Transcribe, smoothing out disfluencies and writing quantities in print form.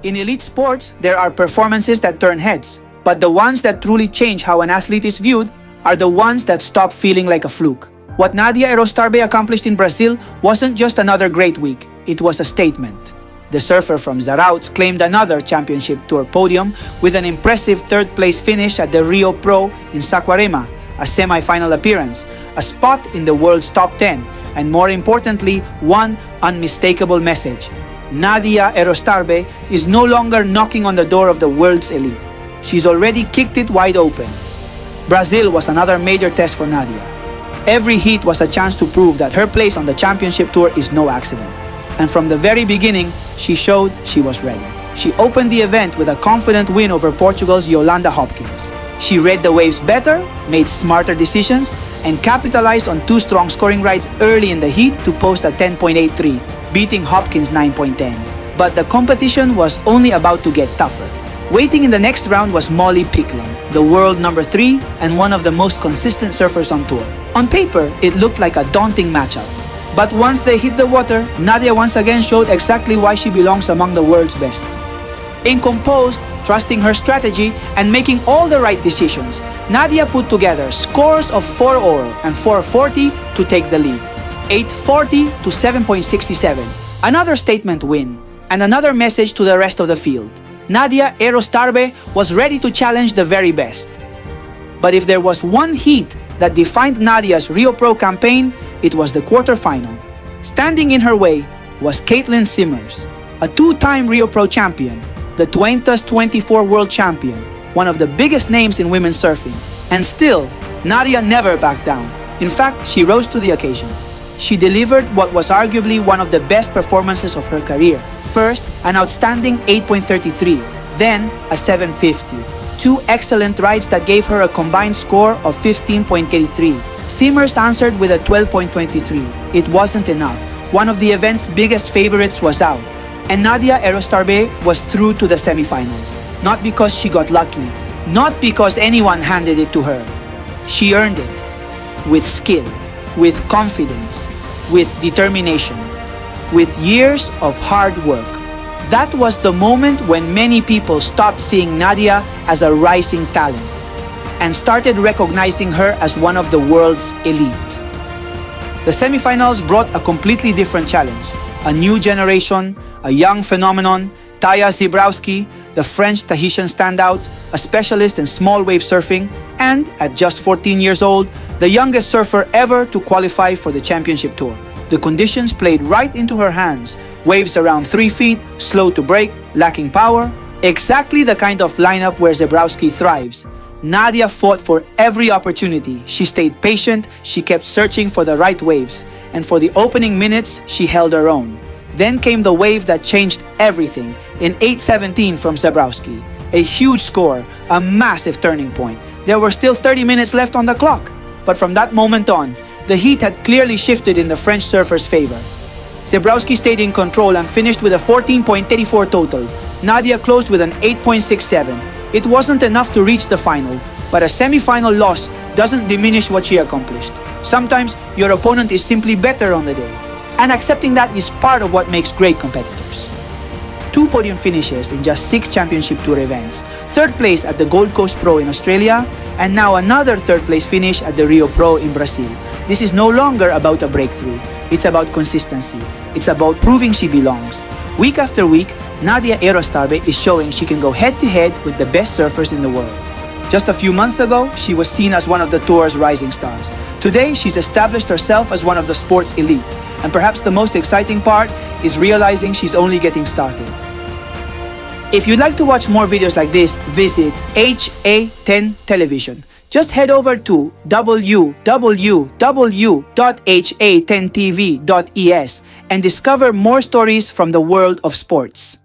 In elite sports, there are performances that turn heads, but the ones that truly change how an athlete is viewed are the ones that stop feeling like a fluke. What Nadia Erostarbe accomplished in Brazil wasn't just another great week, it was a statement. The surfer from Zarautz claimed another championship tour podium with an impressive third-place finish at the Rio Pro in Saquarema, a semi-final appearance, a spot in the world's top 10, and more importantly, one unmistakable message. Nadia Erostarbe is no longer knocking on the door of the world's elite. She's already kicked it wide open. Brazil was another major test for Nadia. Every heat was a chance to prove that her place on the championship tour is no accident. And from the very beginning, she showed she was ready. She opened the event with a confident win over Portugal's Yolanda Hopkins. She read the waves better, made smarter decisions, and capitalized on two strong scoring rides early in the heat to post a 10.83, beating Hopkins' 9.10. But the competition was only about to get tougher. Waiting in the next round was Molly Picklum, the world number 3 and one of the most consistent surfers on tour. On paper, it looked like a daunting matchup. But once they hit the water, Nadia once again showed exactly why she belongs among the world's best. Being composed, trusting her strategy, and making all the right decisions, Nadia put together scores of 4 oro and 440 to take the lead. 840 to 7.67. Another statement win, and another message to the rest of the field. Nadia Erostarbe was ready to challenge the very best. But if there was one heat that defined Nadia's Rio Pro campaign, it was the quarterfinal. Standing in her way was Caitlin Simmers, a two-time Rio Pro champion, the 2024 world champion, one of the biggest names in women's surfing. And still, Nadia never backed down. In fact, she rose to the occasion. She delivered what was arguably one of the best performances of her career. First, an outstanding 8.33, then a 7.50. Two excellent rides that gave her a combined score of 15.83. Simmers answered with a 12.23. It wasn't enough. One of the event's biggest favorites was out, and Nadia Erostarbe was through to the semifinals. Not because she got lucky, not because anyone handed it to her. She earned it. With skill, with confidence, with determination, with years of hard work. That was the moment when many people stopped seeing Nadia as a rising talent and started recognizing her as one of the world's elite. The semifinals brought a completely different challenge. A new generation, a young phenomenon, Taya Zebrowski, the French Tahitian standout, a specialist in small wave surfing, and at just 14 years old, the youngest surfer ever to qualify for the championship tour. The conditions played right into her hands. Waves around 3 feet, slow to break, lacking power. Exactly the kind of lineup where Zebrowski thrives. Nadia fought for every opportunity. She stayed patient, she kept searching for the right waves. And for the opening minutes, she held her own. Then came the wave that changed everything in 8.17 from Zebrowski. A huge score, a massive turning point. There were still 30 minutes left on the clock. But from that moment on, the heat had clearly shifted in the French surfer's favor. Zebrowski stayed in control and finished with a 14.34 total. Nadia closed with an 8.67. It wasn't enough to reach the final, but a semi-final loss doesn't diminish what she accomplished. Sometimes your opponent is simply better on the day, and accepting that is part of what makes great competitors. 2 podium finishes in just 6 championship tour events, 3rd place at the Gold Coast Pro in Australia, and now another 3rd place finish at the Rio Pro in Brazil. This is no longer about a breakthrough. It's about consistency. It's about proving she belongs. Week after week, Nadia Erostarbe is showing she can go head-to-head with the best surfers in the world. Just a few months ago, she was seen as one of the tour's rising stars. Today, she's established herself as one of the sport's elite. And perhaps the most exciting part is realizing she's only getting started. If you'd like to watch more videos like this, visit HA10 Television. Just head over to www.ha10tv.es and discover more stories from the world of sports.